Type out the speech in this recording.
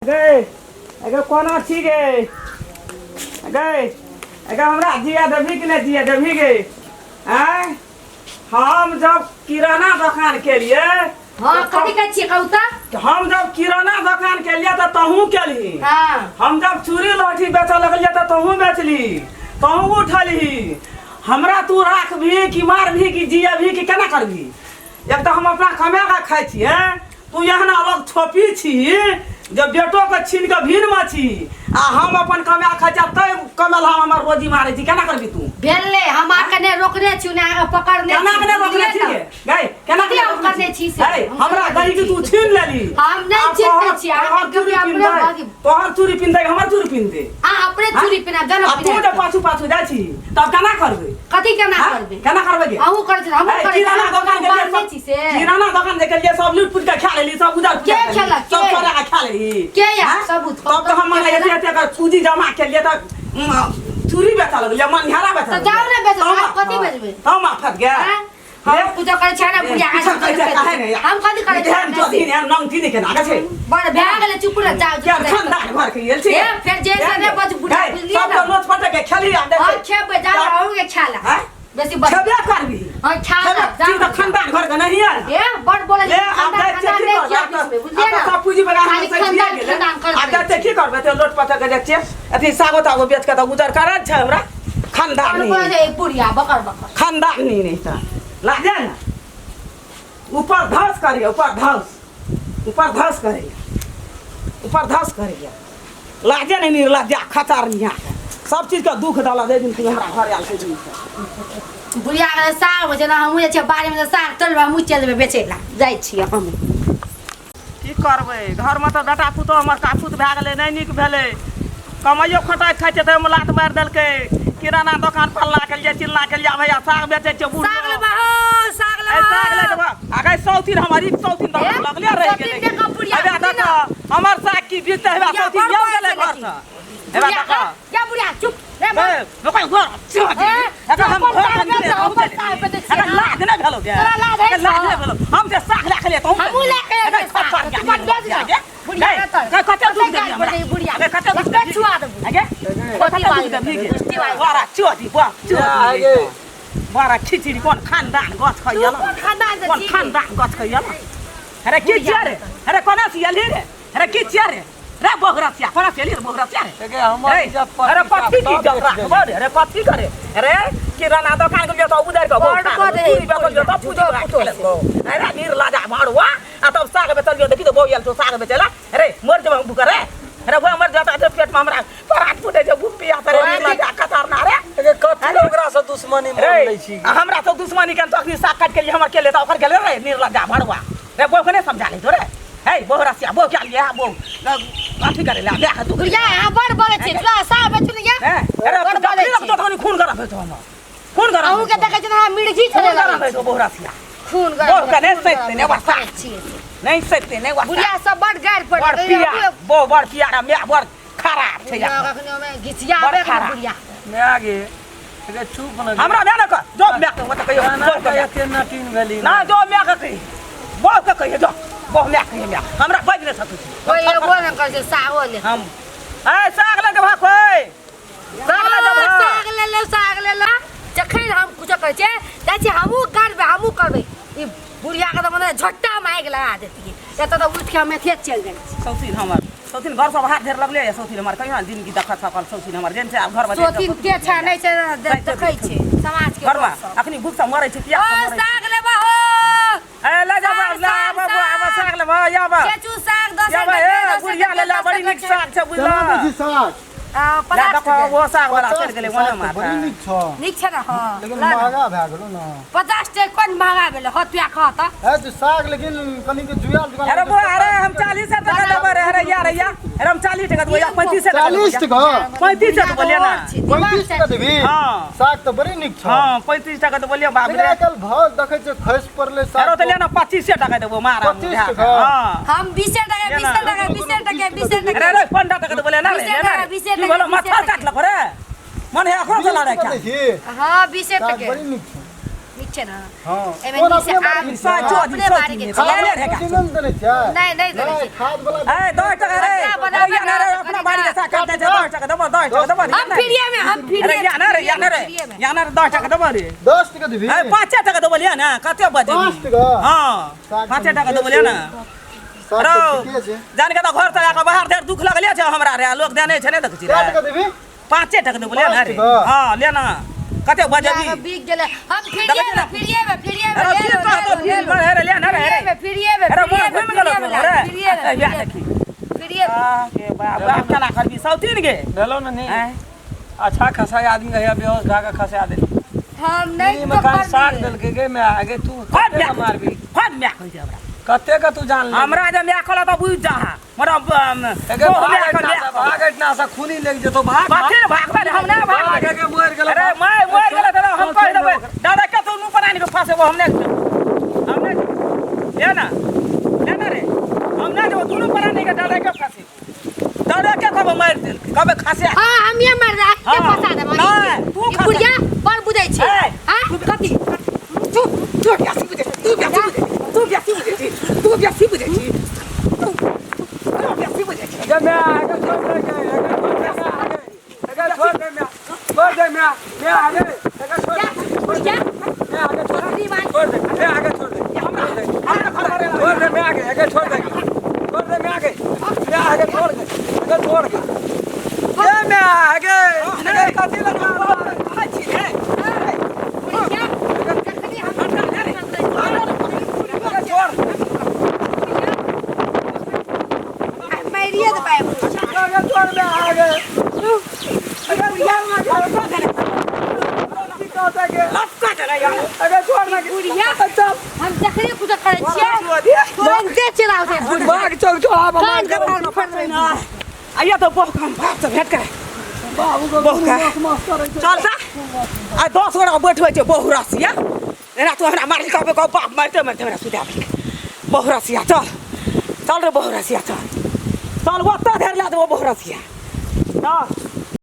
गए अगर कोना ठीक है गए अगर हमरा जिया देवी के लिए जिया देवी गए हैं हम जब किराना दुकान के लिए हां कथि कहै छी कहूता हम जब किराना दुकान के लिए तो तहू केली हां हम जब चूड़ी लहठी बेच लगलिए तो तहू बेचली तहू उठली हमरा तू राख भी कि मार भी कि जिया भी कि केना करबी एक तो हम अपना कमा के खाइ छी हैं तू यहाँ अलग छोपी छी जब बेटो के छीन के भीन में छी आ हम अपन कमा खाइ छी तै कमल हम हमर रोजी मारे छी केना करबी तू भेले हम कने रोकने छी ने पकड़ने केना कने रोकने छी गई केना करने छी से हमरा गई कि तू छीन लेली हम नहीं छीनते छी हम कभी अपने भागी तोहर चूड़ी पिन दे हमर चूड़ी पिन दे आ अपने चूड़ी पिना गन तू जे पाछू पाछू जाइ छी तब केना करबे कथि केना करबे केना करबे हमहु कर छी हमहु कर किराना दुकान के छी से किराना दुकान देख लिए सब लूट पुट के खा लेली सब उधर के खेला सब चोरा के खा लेली के या सबूत तब तो हम एते कर पूंजी जमा के लिए त चूड़ी बेचा लगलिए मनिहारा बेचा तो जाओ ना बेचो आप कथि बेचबे हम फट गया हम पूजा करे छै ना बुढ़िया हम कथि करे छै हम जोदी ने नंग थी के ना छै बड़ भए गेले चुप रह जाओ खानदान घर के गेल छी फिर जे से बच बुढ़िया बुझलिए सब तो नोच पट के खेली आ देख हां खेबे जा रहू के खाला बेसी बच खेबे करबी हां खाला जा तो खानदान घर के नहीं है ए बड़ बोले ले अब देख के बुझलिए ना सब पूंजी बगा से गेल अब देख के करबे तो लोट पट के देख छी अथी सागो तागो बेच के तो गुजर करत छै हमरा खानदान नहीं बुढ़िया बकर बकर खानदान नहीं था लाजा ना ऊपर धस करिए ऊपर धस करिए लाजा नहीं लाजा खतर नहीं सब चीज का दुख डाला दे दिन हमरा घर आल के दिन बुढ़िया के साग बचे ना हम जे बारे में साग तलबा मुँह चल जेबे बेचेला जाइ छी हम की करबै घर में तो बेटा पुतो हमर काफूत भए गेलै नहीं नीक भेलै कमाइयो खटाइ खाइ छै त हम लात मार देलकै किराना दुकान पल्ला के लिए चिल्ला के लिए भैया साग बेचे छै बूढ़ साग लेबा हो साग लेबा आगे सौतीन हमारी सौतीन लगले रह गेलै अबे देख हमर साग की बीते हेबा सौतीन गेल गेलै घर से हेबा देख या बुढ़िया चुप रे लोकन घर अगर हम घर में अगर लाद न भेलो के लाद न भेलो हम जे साग ला के ले तो हम ला के बुढ़िया कते दूध दे हमरा बुढ़िया कते दूध दे छुआ देबू आगे कते दूध दे वारा चोदी चोदी वारा खिचड़ी कौन खानदान गछ खइयल कौन खानदान गछ खइयल अरे की रे अरे कोना सियली रे अरे की रे रे बोगरसिया कोना सियली रे बोगरसिया रे हमर इज्जत पर अरे कथि की इज्जत राखबो रे अरे कथि करे अरे किराना दुकान के तो उधर के बहुत पूजा अरे नीर लाजा मारवा आ तब साग बेचलियो देखि तो बोयल तो साग बेचला अरे मर जब हम करे अरे वो मर जाता है पेट में हमरा पराठ फुटे जे बुपिया करे नीर लाजा कतार ना रे कथि ओकरा से दुश्मनी मान लै छी हमरा तो दुश्मनी के तखनी साग काट के लिए हमर के ले तो ओकर गेले रे नीर लाजा मारवा रे वो कने समझा ले तो रे हे बोहरसिया बो क्या लिया बो अथी करे ला देख तू बुढ़िया हां बड़ बोले छी तोरा साग बेचलिए अरे बड़ बोले छी तो तखनी खून करा भेतो हम खून करा अहू के देखे छ मिर्ची छले करा भेतो बोहरसिया खून करा बो कने सते ने वर्षा नहीं सते ने वर्षा बुढ़िया सब बड़ गाड़ पड़ बड़ पिया बो बड़ पिया मैं बड़ खराब छै या कखनो में घिचियाबे बुढ़िया मैं आगे अरे चुप न हमरा ना कर जो मैं के मत कहियो ना कहते ना तीन भेली ना जो मैं के कहि बो के कहियो जो बो मैं कहियो मैं हमरा बज न सकू कोई एगो न कर से सागो ले हम ए साग ले के भाग कोई साग ले ला जखन हम कुछ कहै छै जाइ छी हमहु करबै ई बुढ़िया के त मने झट्टा माइक लगा देती है त उठ के हम एथे चल जाइ सौतीन घर सब हाथ धेर लगले है सौतीन हमर कहियो दिन की देखत सकल सौतीन हमर जेन से घर में सौतीन के छ नै छै देखै छै समाज के घर में अखनी भूख से मरै छै किया साग लेबा हो ए ले जा बाबू अब साग ले भाई या बा केचू साग 10 या बा ए बुढ़िया ले ला बड़ी निक साग छै बुझला साग 50 वो साग वाला चढ़ गेलै ओने मार बड़ी निक छ न हां लेकिन महंगा भए गेलो ना 50 टका कोन महंगा भेलै हतुआ खाता है तो साग लेकिन कनी के जुया दुकान अरे वो अरे हम 40 टका देबे रे अरे यार अरे हम 40 टका देबे 35 टका 40 टका 35 टका बोलिए ना 35 टका देबी हां साग तो बड़ी निक छ हां 35 टका तो बोलिए बाप रे कल भाव देखै छ खस पड़ले साग अरे तो लेना 25 टका देबो मार 25 टका हां हम 20 टका अरे 15 टका तो बोले ना लेना तू बोलो माथा काट ल करे मन है अखरो चला रे क्या हां 20 साग टका बड़ी निक छ छे ना हां एमे कोन नीचे अपने आम बाड़ी सा में जो अपने दी बाड़ी के सब ले रे सीमेंट देने छै नहीं नहीं देने नहीं छै खाद वाला ए 10 टका रे या ना रे अपना बाड़ी के सा काट दे 10 टका दबो 10 टका दबो हम फ्री में हम फ्री अरे या ना रे या ना रे 10 टका दबो रे 10 टका देबी ए 5 टका दबो लिया ना कते बदे 5 टका हां 5 टका दबो लिया ना साग ठीके छै जान के तो घर तक आके बाहर देर दुख लगले छै हमरा रे लोग देने छै ने देख छी क्या टका देबी 5 टका दबो लिया ना रे हां ले ना कते बजेबी बिक गेले हम फ्री में अरे की कहतो फिर रे ले ना रे फ्री में अरे मोर घुम गेलो रे या देखी फ्री के बाप केना करबी सौतीन गे भेलो न नहीं अच्छा खासा आदमी है व्यवस्था का खसा दे हम नहीं में खान साग दल के गे मैं आगे तू कते का मारबी फट म्या कह हमरा कते का तू जान ले हमरा जे म्या खोला तो बुझ जा मोरा भागट ना सा खूनी लग जतो भाग बाकी भागबे हम ना भाग आगे के मोर गेलो अरे मैं मोर गेलो तो हम कह देबे दादा के तू नु परानी के फसे वो हमने ले ना रे हम ना जो तू परानी के दादा के फसे दादा के कब मार दिल कब खसे हां हम ये मर रहा के फसा दे नहीं तू खसे बुढ़िया पर बुझै छै हां कथि तू क्या बुझे जब मैं आगे छोड़ दे मैं आगे बुढ़िया मैं आगे छोड़ फ्री मान छोड़ दे मैं आगे छोड़ दे छोड़ दे मैं आगे छोड़ दे छोड़ दे मैं आगे छोड़ दे ये मैं आगे कथी लगा बुढ़िया कखनी हम मेरिए दे पाए छोड़ दे आगे अगर छोड़ ना बुढ़िया हम जखनी कुछ करे छिए तुरंत दे चलाओ दे भाग चल छोड़ा कान के पाल में फट रही आइया तो बहुत कम भाग से भेट करे बाबू को बहुत चल सा आ 10 गोरा बैठवे छै बहु रसिया एना तो हमरा मार के बाप मारते हमरा सुधा बहु रसिया चल रे बहु रसिया चल वो ता धेर ला दे बहु रसिया चल